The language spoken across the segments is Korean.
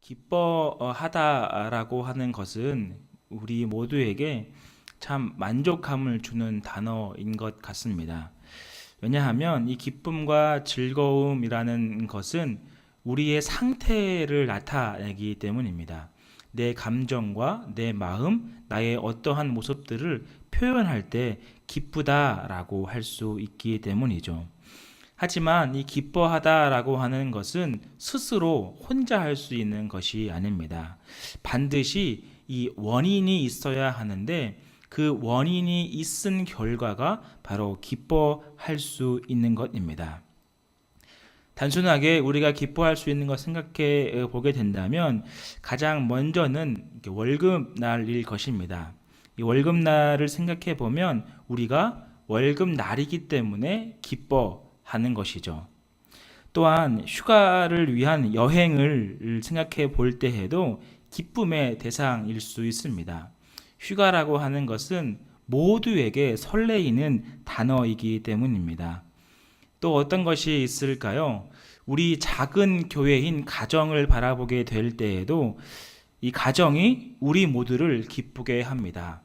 기뻐하다라고 하는 것은 우리 모두에게 참 만족감을 주는 단어인 것 같습니다. 왜냐하면 이 기쁨과 즐거움이라는 것은 우리의 상태를 나타내기 때문입니다. 내 감정과 내 마음, 나의 어떠한 모습들을 표현할 때 기쁘다라고 할 수 있기 때문이죠. 하지만 이 기뻐하다라고 하는 것은 스스로 혼자 할 수 있는 것이 아닙니다. 반드시 이 원인이 있어야 하는데 그 원인이 있은 결과가 바로 기뻐할 수 있는 것입니다. 단순하게 우리가 기뻐할 수 있는 것 생각해 보게 된다면 가장 먼저는 월급날일 것입니다. 이 월급날을 생각해 보면 우리가 월급날이기 때문에 기뻐하는 것이죠. 또한 휴가를 위한 여행을 생각해 볼 때에도 기쁨의 대상일 수 있습니다. 휴가라고 하는 것은 모두에게 설레이는 단어이기 때문입니다. 또 어떤 것이 있을까요? 우리 작은 교회인 가정을 바라보게 될 때에도 이 가정이 우리 모두를 기쁘게 합니다.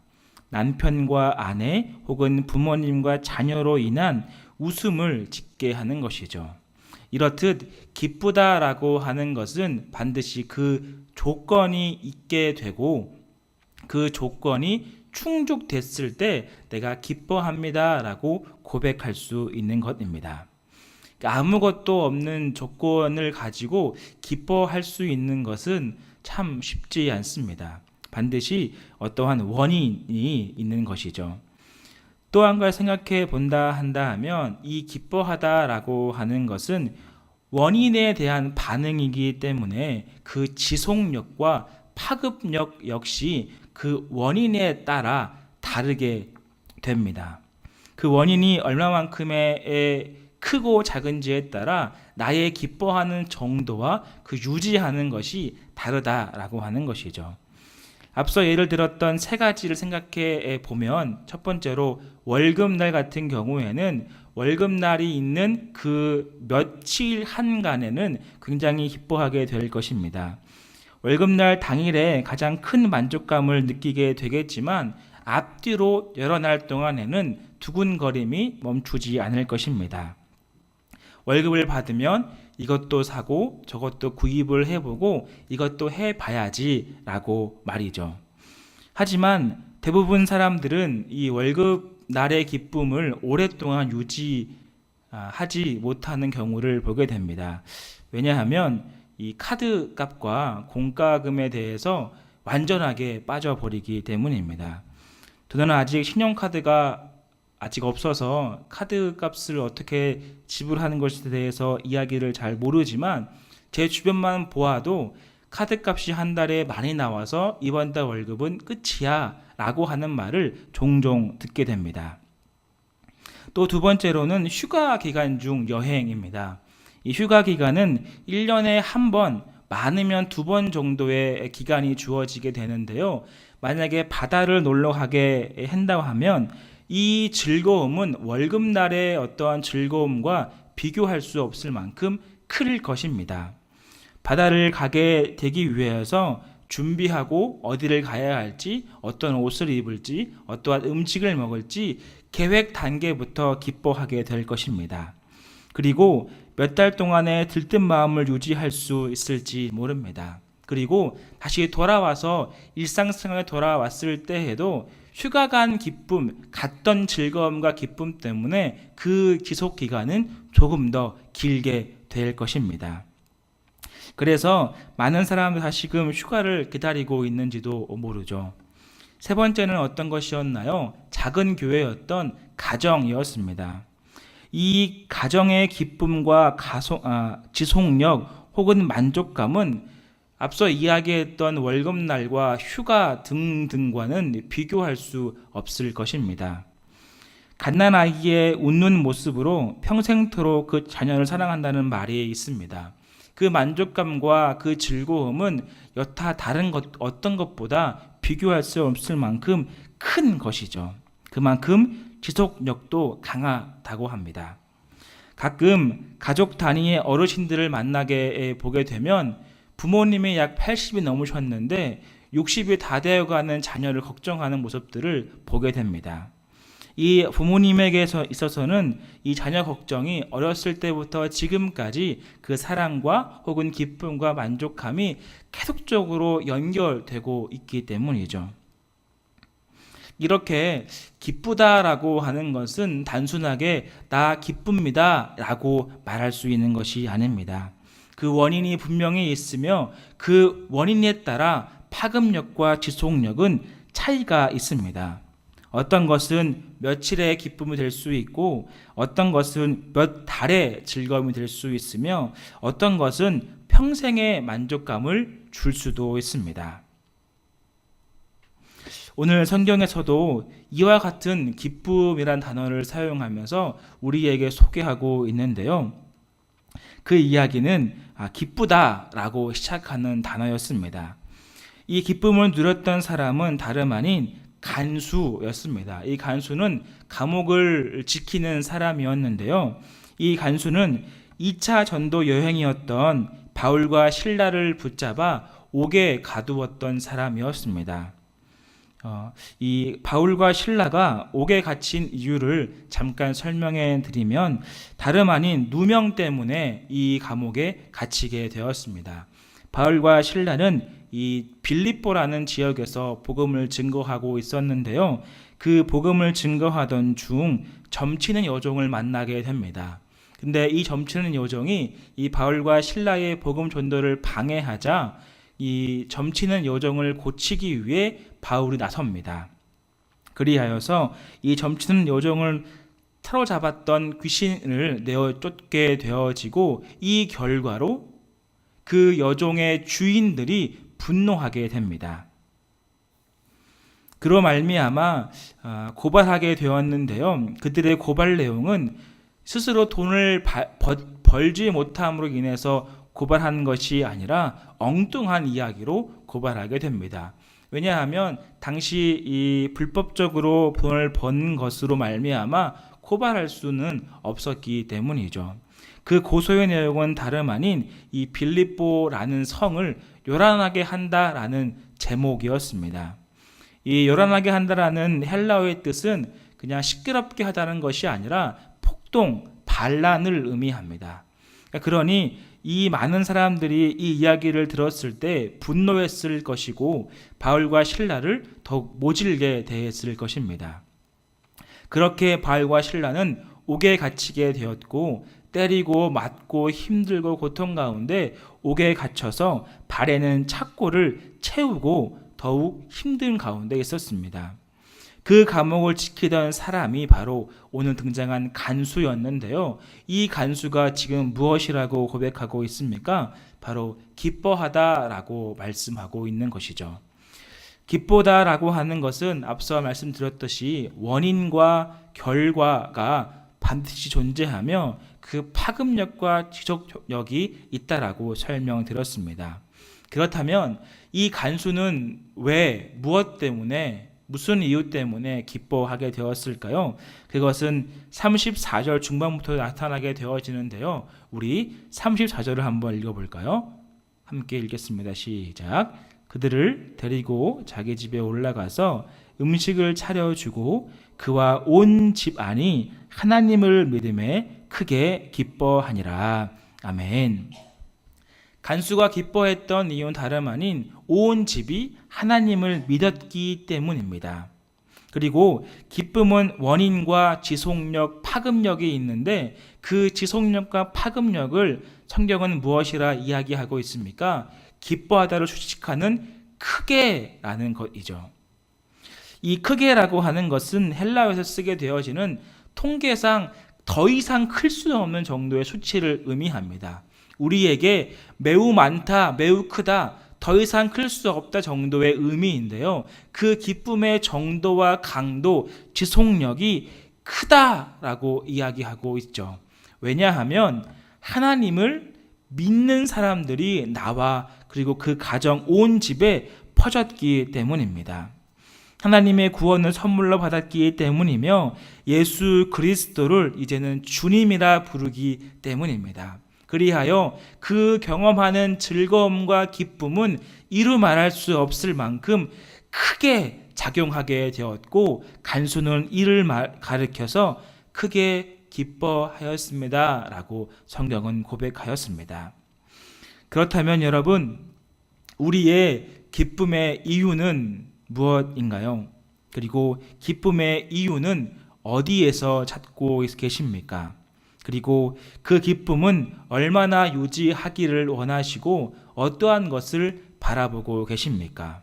남편과 아내 혹은 부모님과 자녀로 인한 웃음을 짓게 하는 것이죠. 이렇듯 기쁘다라고 하는 것은 반드시 그 조건이 있게 되고 그 조건이 충족됐을 때 내가 기뻐합니다라고 고백할 수 있는 것입니다. 아무것도 없는 조건을 가지고 기뻐할 수 있는 것은 참 쉽지 않습니다. 반드시 어떠한 원인이 있는 것이죠. 또 한 가지 생각해 본다 한다면 이 기뻐하다라고 하는 것은 원인에 대한 반응이기 때문에 그 지속력과 파급력 역시 그 원인에 따라 다르게 됩니다. 그 원인이 얼마만큼의 크고 작은지에 따라 나의 기뻐하는 정도와 그 유지하는 것이 다르다라고 하는 것이죠. 앞서 예를 들었던 세 가지를 생각해 보면 첫 번째로 월급날 같은 경우에는 월급날이 있는 그 며칠 한간에는 굉장히 기뻐하게 될 것입니다. 월급날 당일에 가장 큰 만족감을 느끼게 되겠지만 앞뒤로 여러 날 동안에는 두근거림이 멈추지 않을 것입니다. 월급을 받으면 이것도 사고 저것도 구입을 해보고 이것도 해봐야지 라고 말이죠. 하지만 대부분 사람들은 이 월급 날의 기쁨을 오랫동안 유지하지 못하는 경우를 보게 됩니다. 왜냐하면 이 카드 값과 공과금에 대해서 완전하게 빠져버리기 때문입니다. 저는 아직 신용카드가 아직 없어서 카드 값을 어떻게 지불하는 것에 대해서 이야기를 잘 모르지만 제 주변만 보아도 카드 값이 한 달에 많이 나와서 이번 달 월급은 끝이야 라고 하는 말을 종종 듣게 됩니다. 또 두 번째로는 휴가 기간 중 여행입니다. 이 휴가 기간은 1년에 한 번, 많으면 2번 정도의 기간이 주어지게 되는데요. 만약에 바다를 놀러 가게 한다고 하면 이 즐거움은 월급날의 어떠한 즐거움과 비교할 수 없을 만큼 클 것입니다. 바다를 가게 되기 위해서 준비하고 어디를 가야 할지, 어떤 옷을 입을지, 어떠한 음식을 먹을지 계획 단계부터 기뻐하게 될 것입니다. 그리고 몇 달 동안의 들뜬 마음을 유지할 수 있을지 모릅니다. 그리고 다시 돌아와서 일상생활에 돌아왔을 때에도 휴가 간 기쁨, 갔던 즐거움과 기쁨 때문에 그 지속 기간은 조금 더 길게 될 것입니다. 그래서 많은 사람들이 다시금 휴가를 기다리고 있는지도 모르죠. 세 번째는 어떤 것이었나요? 작은 교회였던 가정이었습니다. 이 가정의 기쁨과 지속력 혹은 만족감은 앞서 이야기했던 월급날과 휴가 등등과는 비교할 수 없을 것입니다. 갓난아기의 웃는 모습으로 평생토록 그 자녀를 사랑한다는 말이 있습니다. 그 만족감과 그 즐거움은 여타 다른 어떤 것보다 비교할 수 없을 만큼 큰 것이죠. 그만큼 지속력도 강하다고 합니다. 가끔 가족 단위의 어르신들을 만나게 보게 되면 부모님이 약 80이 넘으셨는데 60이 다 되어가는 자녀를 걱정하는 모습들을 보게 됩니다. 이 부모님에게 있어서는 이 자녀 걱정이 어렸을 때부터 지금까지 그 사랑과 혹은 기쁨과 만족함이 계속적으로 연결되고 있기 때문이죠. 이렇게 기쁘다라고 하는 것은 단순하게 나 기쁩니다 라고 말할 수 있는 것이 아닙니다. 그 원인이 분명히 있으며 그 원인에 따라 파급력과 지속력은 차이가 있습니다. 어떤 것은 며칠의 기쁨이 될 수 있고 어떤 것은 몇 달의 즐거움이 될 수 있으며 어떤 것은 평생의 만족감을 줄 수도 있습니다. 오늘 성경에서도 이와 같은 기쁨이란 단어를 사용하면서 우리에게 소개하고 있는데요. 그 이야기는 기쁘다라고 시작하는 단어였습니다. 이 기쁨을 누렸던 사람은 다름 아닌 간수였습니다. 이 간수는 감옥을 지키는 사람이었는데요. 이 간수는 2차 전도 여행이었던 바울과 실라를 붙잡아 옥에 가두었던 사람이었습니다. 이 바울과 실라가 옥에 갇힌 이유를 잠깐 설명해 드리면 다름 아닌 누명 때문에 이 감옥에 갇히게 되었습니다. 바울과 실라는 이 빌립보라는 지역에서 복음을 증거하고 있었는데요. 그 복음을 증거하던 중 점치는 여종을 만나게 됩니다. 근데 이 점치는 여종이 이 바울과 실라의 복음 전도를 방해하자 이 점치는 여종을 고치기 위해 바울이 나섭니다. 그리하여서 이 점치는 여종을 사로잡았던 귀신을 내어 쫓게 되어지고 이 결과로 그 여종의 주인들이 분노하게 됩니다. 그로 말미암아 고발하게 되었는데요. 그들의 고발 내용은 스스로 돈을 벌지 못함으로 인해서 고발한 것이 아니라 엉뚱한 이야기로 고발하게 됩니다. 왜냐하면 당시 이 불법적으로 돈을 번 것으로 말미암아 고발할 수는 없었기 때문이죠. 그 고소의 내용은 다름 아닌 이 빌립보라는 성을 요란하게 한다라는 제목이었습니다. 이 요란하게 한다라는 헬라어의 뜻은 그냥 시끄럽게 하다는 것이 아니라 폭동, 반란을 의미합니다. 그러니 이 많은 사람들이 이 이야기를 들었을 때 분노했을 것이고 바울과 실라를 더욱 모질게 대했을 것입니다. 그렇게 바울과 실라는 옥에 갇히게 되었고 때리고 맞고 힘들고 고통 가운데 옥에 갇혀서 발에는 착고를 채우고 더욱 힘든 가운데 있었습니다. 그 감옥을 지키던 사람이 바로 오늘 등장한 간수였는데요. 이 간수가 지금 무엇이라고 고백하고 있습니까? 바로 기뻐하다라고 말씀하고 있는 것이죠. 기쁘다라고 하는 것은 앞서 말씀드렸듯이 원인과 결과가 반드시 존재하며 그 파급력과 지속력이 있다라고 설명드렸습니다. 그렇다면 이 간수는 왜, 무엇 때문에, 무슨 이유 때문에 기뻐하게 되었을까요? 그것은 34절 중반부터 나타나게 되어지는데요. 우리 34절을 한번 읽어볼까요? 함께 읽겠습니다. 시작. 그들을 데리고 자기 집에 올라가서 음식을 차려주고 그와 온 집안이 하나님을 믿음에 크게 기뻐하니라. 아멘. 간수가 기뻐했던 이유는 다름 아닌 온 집이 하나님을 믿었기 때문입니다. 그리고 기쁨은 원인과 지속력, 파급력이 있는데 그 지속력과 파급력을 성경은 무엇이라 이야기하고 있습니까? 기뻐하다를 수식하는 크게라는 것이죠. 이 크게라고 하는 것은 헬라어에서 쓰게 되어지는 통계상 더 이상 클 수 없는 정도의 수치를 의미합니다. 우리에게 매우 많다, 매우 크다, 더 이상 클 수 없다 정도의 의미인데요. 그 기쁨의 정도와 강도, 지속력이 크다라고 이야기하고 있죠. 왜냐하면 하나님을 믿는 사람들이 나와 그리고 그 가정 온 집에 퍼졌기 때문입니다. 하나님의 구원을 선물로 받았기 때문이며 예수 그리스도를 이제는 주님이라 부르기 때문입니다. 그리하여 그 경험하는 즐거움과 기쁨은 이루 말할 수 없을 만큼 크게 작용하게 되었고 간수는 이를 가리켜서 크게 기뻐하였습니다 라고 성경은 고백하였습니다. 그렇다면 여러분, 우리의 기쁨의 이유는 무엇인가요? 그리고 기쁨의 이유는 어디에서 찾고 계십니까? 그리고 그 기쁨은 얼마나 유지하기를 원하시고 어떠한 것을 바라보고 계십니까?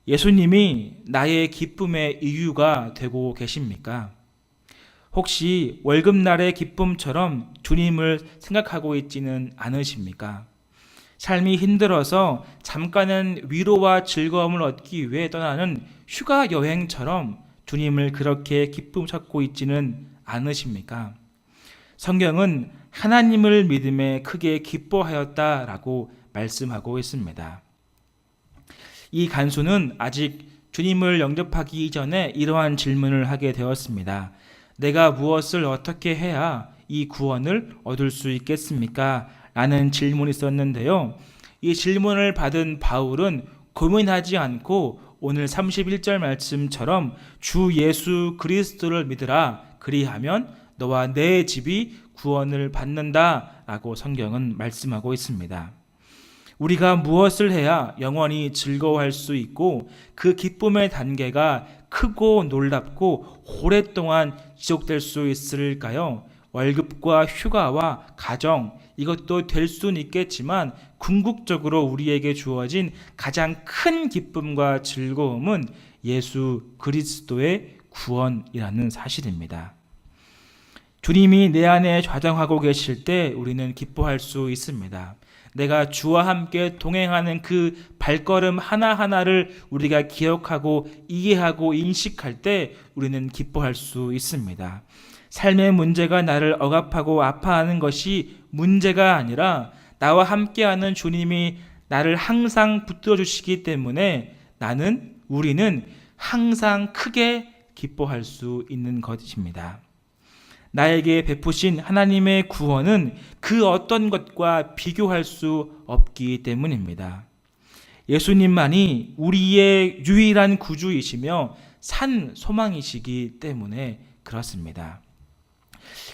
예수님이 나의 기쁨의 이유가 되고 계십니까? 혹시 월급날의 기쁨처럼 주님을 생각하고 있지는 않으십니까? 삶이 힘들어서 잠깐은 위로와 즐거움을 얻기 위해 떠나는 휴가 여행처럼 주님을 그렇게 기쁨 찾고 있지는 않으십니까? 성경은 하나님을 믿음에 크게 기뻐하였다라고 말씀하고 있습니다. 이 간수는 아직 주님을 영접하기 이전에 이러한 질문을 하게 되었습니다. 내가 무엇을 어떻게 해야 이 구원을 얻을 수 있겠습니까? 라는 질문이 있었는데요. 이 질문을 받은 바울은 고민하지 않고 오늘 31절 말씀처럼 주 예수 그리스도를 믿으라. 그리하면 너와 내 집이 구원을 받는다 라고 성경은 말씀하고 있습니다. 우리가 무엇을 해야 영원히 즐거워할 수 있고 그 기쁨의 단계가 크고 놀랍고 오랫동안 지속될 수 있을까요? 월급과 휴가와 가정, 이것도 될 수는 있겠지만 궁극적으로 우리에게 주어진 가장 큰 기쁨과 즐거움은 예수 그리스도의 구원이라는 사실입니다. 주님이 내 안에 좌정하고 계실 때 우리는 기뻐할 수 있습니다. 내가 주와 함께 동행하는 그 발걸음 하나하나를 우리가 기억하고 이해하고 인식할 때 우리는 기뻐할 수 있습니다. 삶의 문제가 나를 억압하고 아파하는 것이 문제가 아니라 나와 함께하는 주님이 나를 항상 붙들어 주시기 때문에 우리는 항상 크게 기뻐할 수 있는 것입니다. 나에게 베푸신 하나님의 구원은 그 어떤 것과 비교할 수 없기 때문입니다. 예수님만이 우리의 유일한 구주이시며 산 소망이시기 때문에 그렇습니다.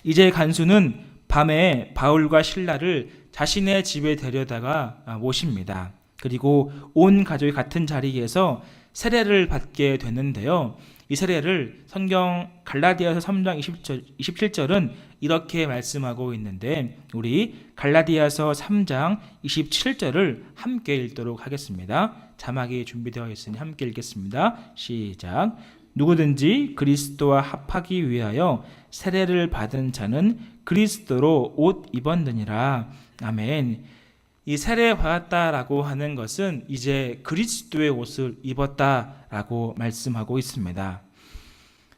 이제 간수는 밤에 바울과 실라를 자신의 집에 데려다가 모십니다. 그리고 온 가족이 같은 자리에서 세례를 받게 되는데요. 이 세례를 성경 갈라디아서 3장 27절은 이렇게 말씀하고 있는데 우리 갈라디아서 3장 27절을 함께 읽도록 하겠습니다. 자막이 준비되어 있으니 함께 읽겠습니다. 시작. 누구든지 그리스도와 합하기 위하여 세례를 받은 자는 그리스도로 옷 입었느니라. 아멘. 이 세례 받았다라고 하는 것은 이제 그리스도의 옷을 입었다라고 말씀하고 있습니다.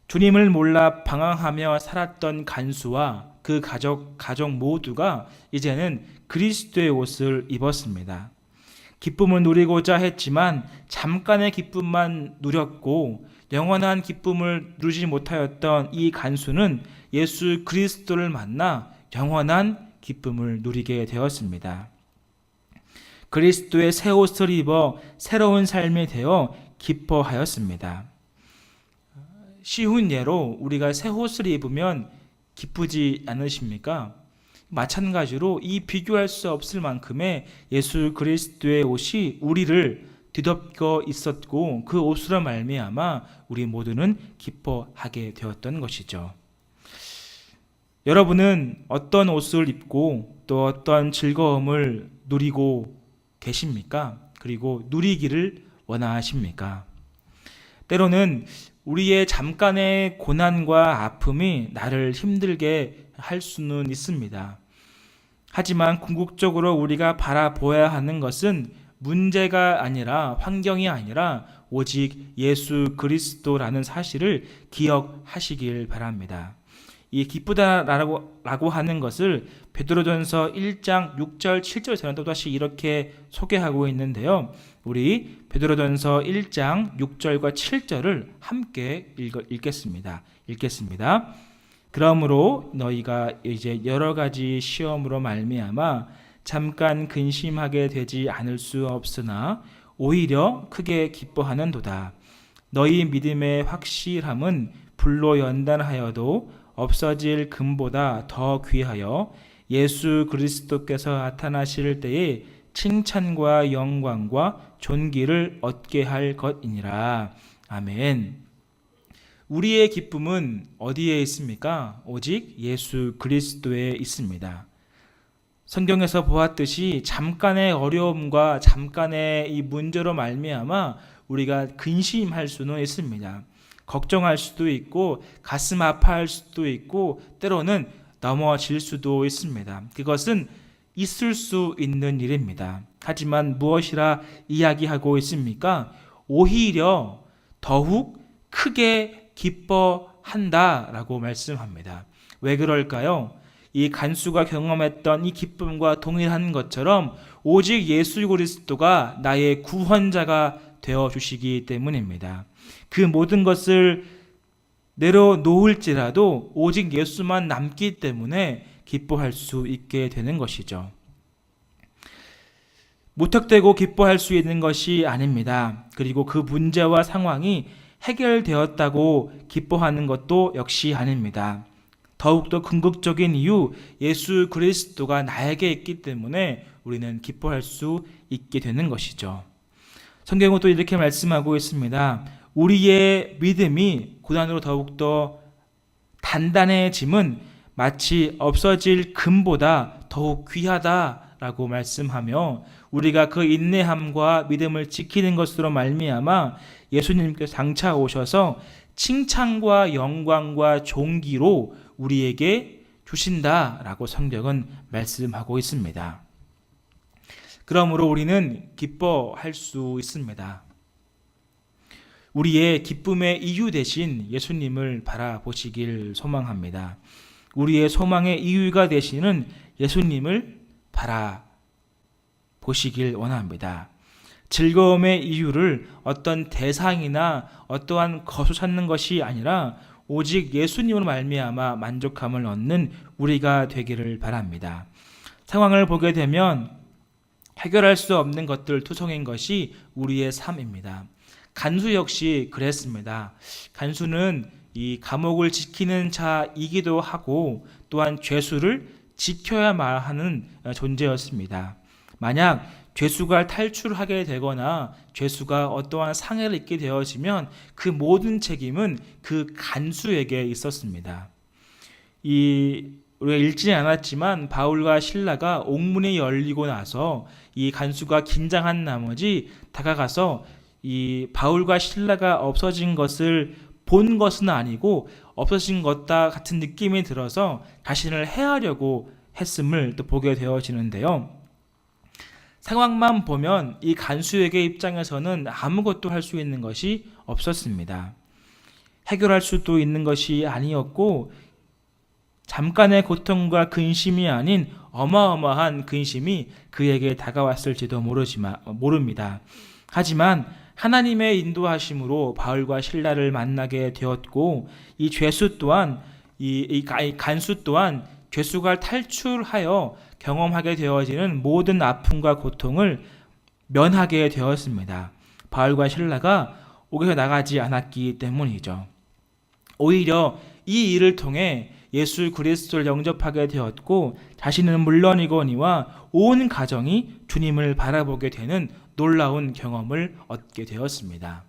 주님을 몰라 방황하며 살았던 간수와 그 가족 모두가 이제는 그리스도의 옷을 입었습니다. 기쁨을 누리고자 했지만 잠깐의 기쁨만 누렸고 영원한 기쁨을 누리지 못하였던 이 간수는 예수 그리스도를 만나 영원한 기쁨을 누리게 되었습니다. 그리스도의 새 옷을 입어 새로운 삶이 되어 기뻐하였습니다. 쉬운 예로 우리가 새 옷을 입으면 기쁘지 않으십니까? 마찬가지로 이 비교할 수 없을 만큼의 예수 그리스도의 옷이 우리를 뒤덮고 있었고 그 옷으로 말미암아 우리 모두는 기뻐하게 되었던 것이죠. 여러분은 어떤 옷을 입고 또 어떤 즐거움을 누리고 계십니까? 그리고 누리기를 원하십니까? 때로는 우리의 잠깐의 고난과 아픔이 나를 힘들게 할 수는 있습니다. 하지만 궁극적으로 우리가 바라보아야 하는 것은 문제가 아니라 환경이 아니라 오직 예수 그리스도라는 사실을 기억하시길 바랍니다. 이 기쁘다라고 하는 것을 베드로전서 1장 6절 7절에서는 또다시 이렇게 소개하고 있는데요. 우리 베드로전서 1장 6절과 7절을 함께 읽겠습니다. 그러므로 너희가 이제 여러 가지 시험으로 말미암아 잠깐 근심하게 되지 않을 수 없으나 오히려 크게 기뻐하는도다. 너희 믿음의 확실함은 불로 연단하여도 없어질 금보다 더 귀하여 예수 그리스도께서 나타나실 때에 칭찬과 영광과 존귀를 얻게 할 것이니라. 아멘. 우리의 기쁨은 어디에 있습니까? 오직 예수 그리스도에 있습니다. 성경에서 보았듯이 잠깐의 어려움과 잠깐의 이 문제로 말미암아 우리가 근심할 수는 있습니다. 걱정할 수도 있고 가슴 아파할 수도 있고 때로는 넘어질 수도 있습니다. 그것은 있을 수 있는 일입니다. 하지만 무엇이라 이야기하고 있습니까? 오히려 더욱 크게 기뻐한다라고 말씀합니다. 왜 그럴까요? 이 간수가 경험했던 이 기쁨과 동일한 것처럼 오직 예수 그리스도가 나의 구원자가 되어 주시기 때문입니다. 그 모든 것을 내려놓을지라도 오직 예수만 남기 때문에 기뻐할 수 있게 되는 것이죠. 무턱대고 기뻐할 수 있는 것이 아닙니다. 그리고 그 문제와 상황이 해결되었다고 기뻐하는 것도 역시 아닙니다. 더욱더 궁극적인 이유, 예수 그리스도가 나에게 있기 때문에 우리는 기뻐할 수 있게 되는 것이죠. 성경은 또 이렇게 말씀하고 있습니다. 우리의 믿음이 고난으로 더욱더 단단해짐은 마치 없어질 금보다 더욱 귀하다라고 말씀하며 우리가 그 인내함과 믿음을 지키는 것으로 말미암아 예수님께서 장차 오셔서 칭찬과 영광과 존귀로 우리에게 주신다라고 성경은 말씀하고 있습니다. 그러므로 우리는 기뻐할 수 있습니다. 우리의 기쁨의 이유 대신 예수님을 바라보시길 소망합니다. 우리의 소망의 이유가 되시는 예수님을 바라보시길 원합니다. 즐거움의 이유를 어떤 대상이나 어떠한 것을 찾는 것이 아니라 오직 예수님으로 말미암아 만족함을 얻는 우리가 되기를 바랍니다. 상황을 보게 되면 해결할 수 없는 것들 투성인 것이 우리의 삶입니다. 간수 역시 그랬습니다. 간수는 이 감옥을 지키는 자이기도 하고 또한 죄수를 지켜야만 하는 존재였습니다. 만약 죄수가 탈출하게 되거나 죄수가 어떠한 상해를 입게 되어지면 그 모든 책임은 그 간수에게 있었습니다. 우리가 읽지 않았지만 바울과 실라가 옥문이 열리고 나서 이 간수가 긴장한 나머지 다가가서 이 바울과 실라가 없어진 것을 본 것은 아니고 없어진 것과 같은 느낌이 들어서 자신을 해하려고 했음을 또 보게 되어지는데요. 상황만 보면 이 간수에게 입장에서는 아무것도 할 수 있는 것이 없었습니다. 해결할 수도 있는 것이 아니었고 잠깐의 고통과 근심이 아닌 어마어마한 근심이 그에게 다가왔을지도 모릅니다. 하지만 하나님의 인도하심으로 바울과 실라를 만나게 되었고 이 죄수 또한 이 간수 또한 죄수가 탈출하여 경험하게 되어지는 모든 아픔과 고통을 면하게 되었습니다. 바울과 실라가 옥에서 나가지 않았기 때문이죠. 오히려 이 일을 통해 예수 그리스도를 영접하게 되었고 자신은 물론이거니와 온 가정이 주님을 바라보게 되는 놀라운 경험을 얻게 되었습니다.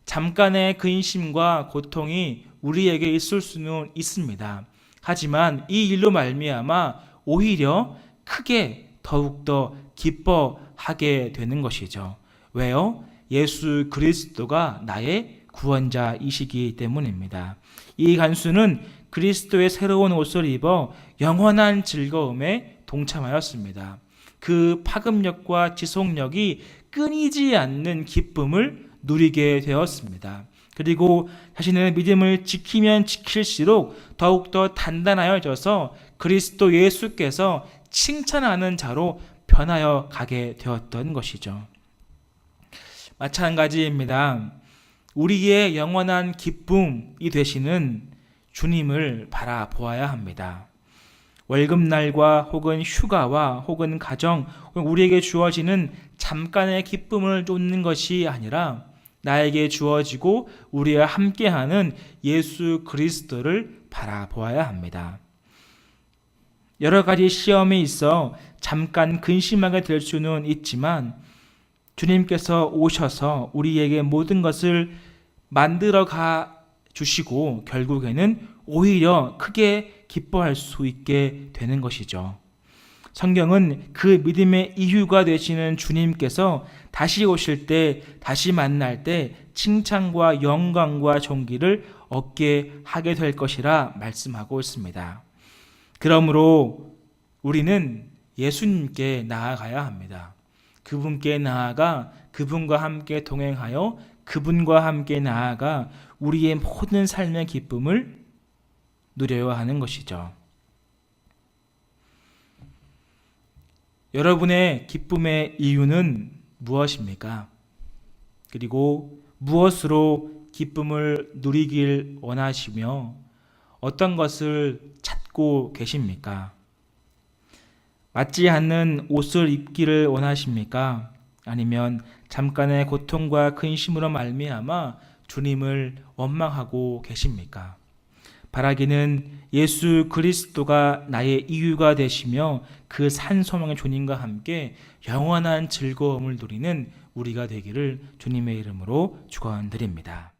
잠깐의 근심과 고통이 우리에게 있을 수는 있습니다. 하지만 이 일로 말미암아 오히려 크게 더욱더 기뻐하게 되는 것이죠. 왜요? 예수 그리스도가 나의 구원자이시기 때문입니다. 이 간수는 그리스도의 새로운 옷을 입어 영원한 즐거움에 동참하였습니다. 그 파급력과 지속력이 끊이지 않는 기쁨을 누리게 되었습니다. 그리고 자신의 믿음을 지키면 지킬수록 더욱더 단단하여져서 그리스도 예수께서 칭찬하는 자로 변하여 가게 되었던 것이죠. 마찬가지입니다. 우리의 영원한 기쁨이 되시는 주님을 바라보아야 합니다. 월급날과 혹은 휴가와 혹은 가정, 혹은 우리에게 주어지는 잠깐의 기쁨을 쫓는 것이 아니라 나에게 주어지고 우리와 함께하는 예수 그리스도를 바라보아야 합니다. 여러 가지 시험에 있어 잠깐 근심하게 될 수는 있지만 주님께서 오셔서 우리에게 모든 것을 만들어 가 주시고 결국에는 오히려 크게 기뻐할 수 있게 되는 것이죠. 성경은 그 믿음의 이유가 되시는 주님께서 다시 오실 때, 다시 만날 때 칭찬과 영광과 존귀를 얻게 하게 될 것이라 말씀하고 있습니다. 그러므로 우리는 예수님께 나아가야 합니다. 그분께 나아가 그분과 함께 동행하여 그분과 함께 나아가 우리의 모든 삶의 기쁨을 누려야 하는 것이죠. 여러분의 기쁨의 이유는 무엇입니까? 그리고 무엇으로 기쁨을 누리길 원하시며 어떤 것을 찾고 계십니까? 맞지 않는 옷을 입기를 원하십니까? 아니면 잠깐의 고통과 근심으로 말미암아 주님을 원망하고 계십니까? 바라기는 예수 그리스도가 나의 이유가 되시며 그 산소망의 주님과 함께 영원한 즐거움을 누리는 우리가 되기를 주님의 이름으로 축원드립니다.